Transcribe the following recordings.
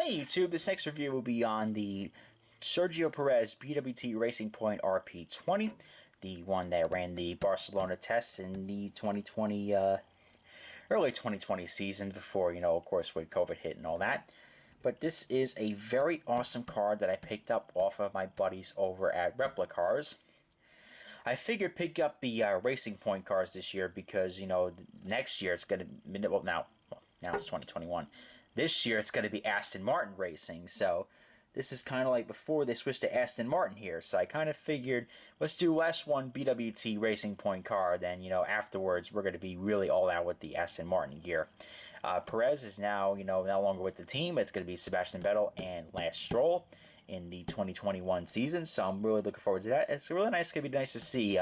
Hey YouTube, this next review will be on the Sergio Perez BWT Racing Point RP20, the one that ran the Barcelona tests in the 2020, early 2020 season before, of course, when COVID hit and all that. But this is a very awesome car that I picked up off of my buddies over at Replicars. I figured pick up the Racing Point cars this year because, next year it's going to, now it's 2021. This year it's going to be Aston Martin racing, so this is kind of like before they switched to Aston Martin here. So I kind of figured, let's do less one BWT Racing Point car, then afterwards we're going to be really all out with the Aston Martin gear. Perez is now no longer with the team. It's going to be Sebastian Vettel and Lance Stroll in the 2021 season, so I'm really looking forward to that. It's really nice. It's going to be nice to see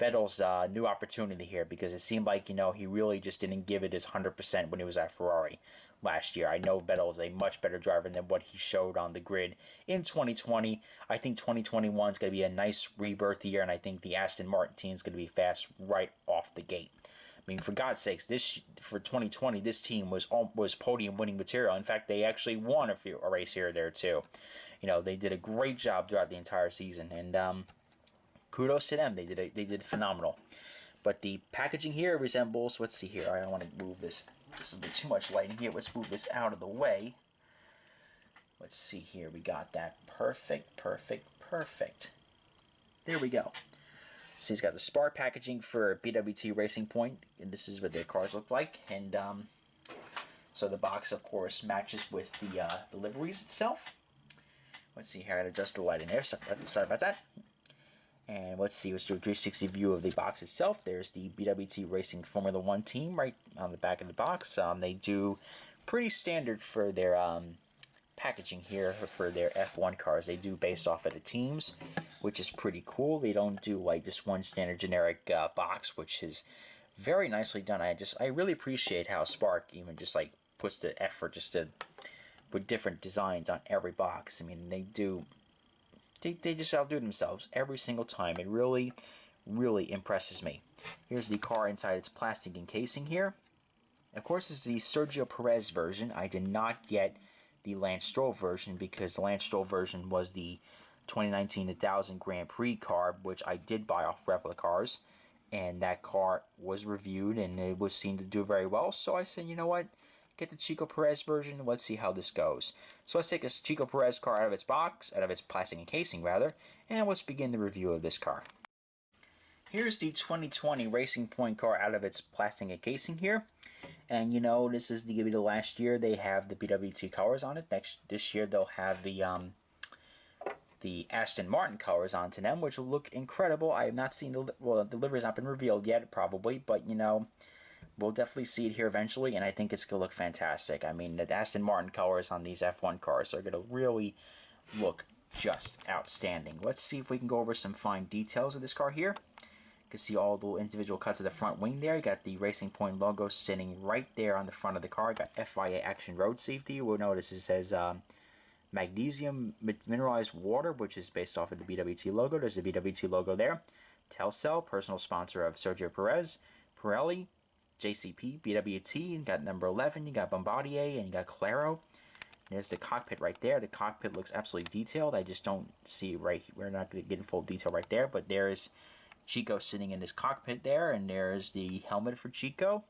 Vettel's new opportunity here, because it seemed like he really just didn't give it his 100% when he was at Ferrari last year. I know Vettel is a much better driver than what he showed on the grid in 2020. I think 2021 is going to be a nice rebirth year, and I think the Aston Martin team is going to be fast right off the gate. I mean, for God's sakes, for 2020, this team was podium winning material. In fact, they actually won a race here or there too. They did a great job throughout the entire season, and kudos to them. They did phenomenal. But the packaging here resembles, let's see here, I don't want to move this. This is a bit too much lighting here. Let's move this out of the way. Let's see here. We got that. Perfect. There we go. So he's got the Spark packaging for BWT Racing Point, and this is what their cars look like. And so the box, of course, matches with the liveries itself. Let's see here. I gotta adjust the lighting there. Sorry about that. And let's do a 360 view of the box itself. There's the BWT Racing Formula 1 team right on the back of the box. They do pretty standard for their packaging here for their F1 cars. They do based off of the teams, which is pretty cool. They don't do like just one standard generic box, which is very nicely done. I really appreciate how Spark even just like puts the effort just to put different designs on every box. I mean, they just outdo themselves every single time. It really impresses me. Here's the car inside its plastic encasing here. Of course, this is the Sergio Perez version. I did not get the Lance Stroll version because the Lance Stroll version was the 2019 1000 Grand Prix car, which I did buy off Replicars, and that car was reviewed and it was seen to do very well. So I said, you know what? Get the Chico Perez version. Let's see how this goes. So let's take this Chico Perez car out of its box, out of its plastic encasing rather, and let's begin the review of this car. Here's the 2020 Racing Point car out of its plastic encasing here. And this is going to be the last year they have the BWT colors on it. This year they'll have the Aston Martin colors onto them, which will look incredible. I have not seen the livery's not been revealed yet, probably, but we'll definitely see it here eventually, and I think it's going to look fantastic. I mean, the Aston Martin colors on these F1 cars are going to really look just outstanding. Let's see if we can go over some fine details of this car here. You can see all the individual cuts of the front wing there. You got the Racing Point logo sitting right there on the front of the car. You got FIA Action Road Safety. We'll notice it says magnesium mineralized water, which is based off of the BWT logo. There's the BWT logo there. Telcel, personal sponsor of Sergio Perez. Pirelli, JCP, BWT, you got number 11, you got Bombardier, and you got Claro. There's the cockpit right there. The cockpit looks absolutely detailed. I just don't see we're not going to get in full detail right there, but there's Chico sitting in his cockpit there, and there's the helmet for Chico.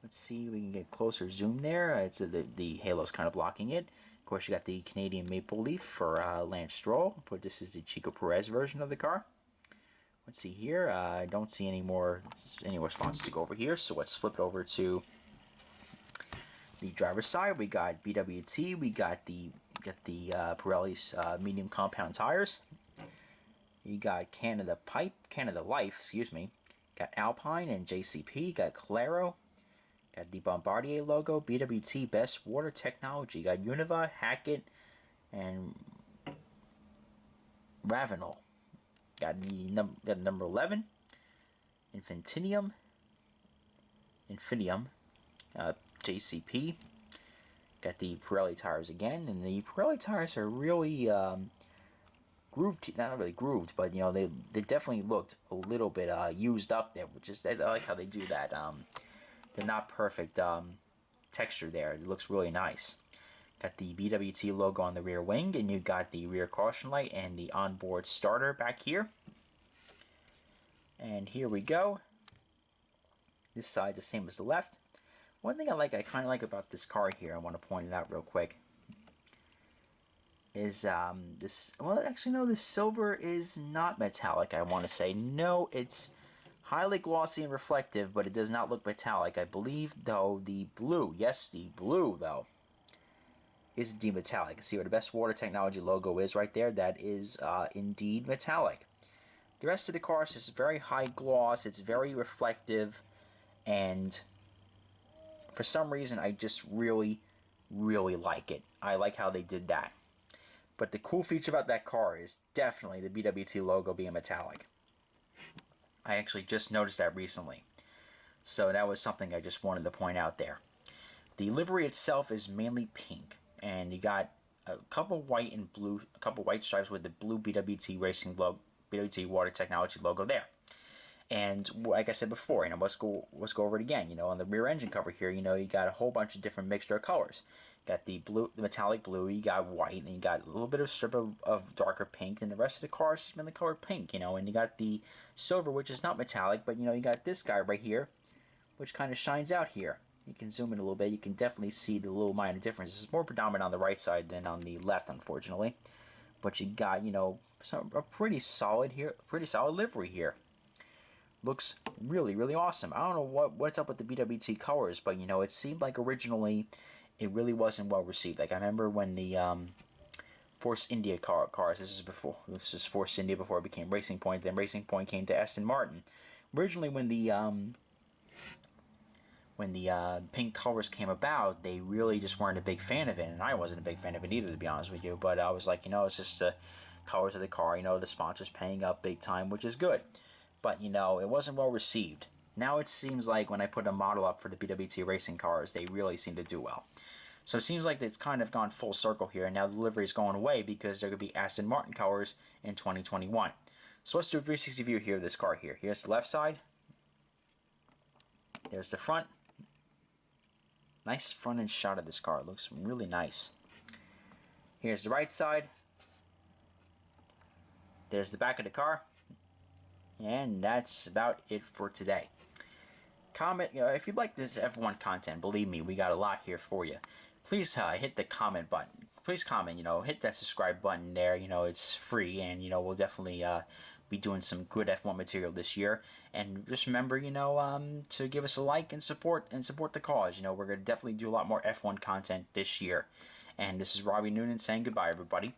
Let's see, we can get closer zoom there. It's the halo's kind of blocking it. Of course, you got the Canadian maple leaf for Lance Stroll, but this is the Chico Perez version of the car. Let's see here. I don't see any more responses to go over here, so let's flip it over to the driver's side. We got BWT. We got the Pirelli's medium compound tires. You got Canada Life, excuse me. Got Alpine and JCP. Got Claro. Got the Bombardier logo. BWT Best Water Technology. Got Univa, Hackett, and Ravenel. Got the number 11, Infinium, JCP. Got the Pirelli tires again, and the Pirelli tires are really grooved. Not really grooved, but they definitely looked a little bit used up there. Which is I like how they do that. They're not perfect texture there. It looks really nice. Got the BWT logo on the rear wing, and you got the rear caution light and the onboard starter back here. And here we go. This side the same as the left. One thing I kind of like about this car here, I want to point it out real quick, is this, well, actually no, the silver is not metallic, I want to say. No, it's highly glossy and reflective, but it does not look metallic. I believe, though, the blue, yes, the blue, though, is indeed metallic. See where the Best Water Technology logo is right there? That is indeed metallic. The rest of the car is just very high gloss, it's very reflective, and for some reason I just really like it. I like how they did that. But the cool feature about that car is definitely the BWT logo being metallic. I actually just noticed that recently. So that was something I just wanted to point out there. The livery itself is mainly pink, and you got a couple white and blue, a couple white stripes with the blue BWT Racing logo, BWT Water Technology logo there. And like I said before, let's go over it again. On the rear engine cover here, you got a whole bunch of different mixture of colors. You got the blue, the metallic blue, you got white, and you got a little bit of strip of darker pink, and the rest of the car is just mainly colored pink, and you got the silver, which is not metallic, but you got this guy right here, which kind of shines out here. You can zoom in a little bit, you can definitely see the little minor differences. It's more predominant on the right side than on the left, unfortunately. But you got, a pretty solid livery here. Looks really awesome. I don't know what's up with the BWT colors, but it seemed like originally it really wasn't well received. Like I remember when the Force India cars. This is Force India before it became Racing Point. Then Racing Point came to Aston Martin. Originally, when the pink colors came about, they really just weren't a big fan of it, and I wasn't a big fan of it either, to be honest with you. But I was like, it's just the colors of the car. The sponsor's paying up big time, which is good. But, it wasn't well received. Now it seems like when I put a model up for the BWT racing cars, they really seem to do well. So it seems like it's kind of gone full circle here, and now the livery is going away because they're going to be Aston Martin colors in 2021. So let's do a 360 view here of this car here. Here's the left side. There's the front. Nice front end shot of this car. It looks really nice. Here's the right side. There's the back of the car. And that's about it for today. Comment, if you like this F1 content, believe me, we got a lot here for you. Please hit the comment button. Please comment, hit that subscribe button there. It's free, and, we'll definitely be doing some good F1 material this year. And just remember, to give us a like and support the cause. We're going to definitely do a lot more F1 content this year. And this is Robbie Noonan saying goodbye, everybody.